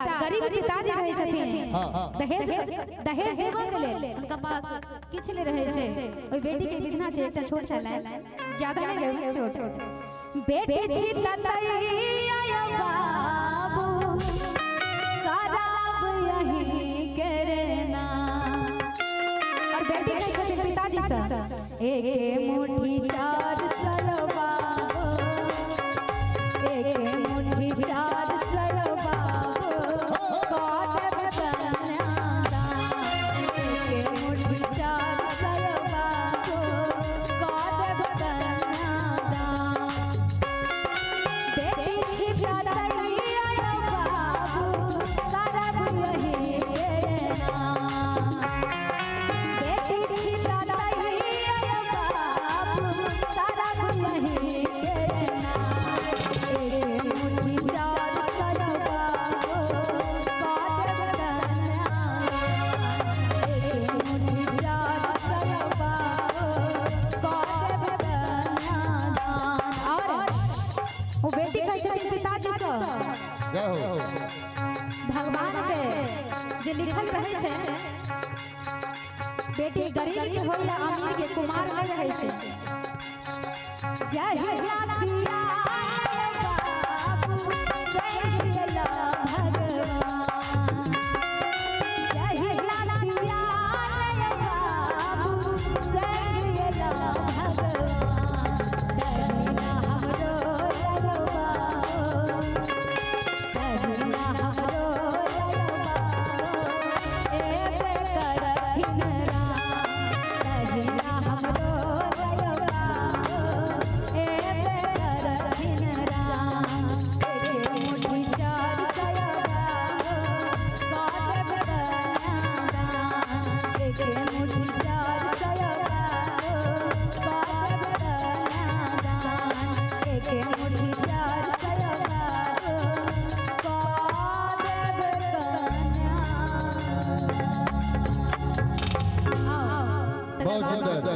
गरीब पिताजी रहे छथिन दहेज दहेज देबो के लेल उनका पास किछ ले रहे छे ओई बेटी के विधना छे एकटा छोट छला ज्यादा नहीं रहे छोट बेटी छी ततैया बाबू कराब यही करना और बेटी के छथिन पिताजी से एक मुट्ठी चार सरबा एक मुट्ठी चार सरबा भगवान के जे लिखल रहे छे बेटी गरीब के हो या अमीर के कुमार में रहे छे जय सिया बाबू सैयला भगवान जय सिया बाबू सैयला भगवान दहिना हमरो रलवा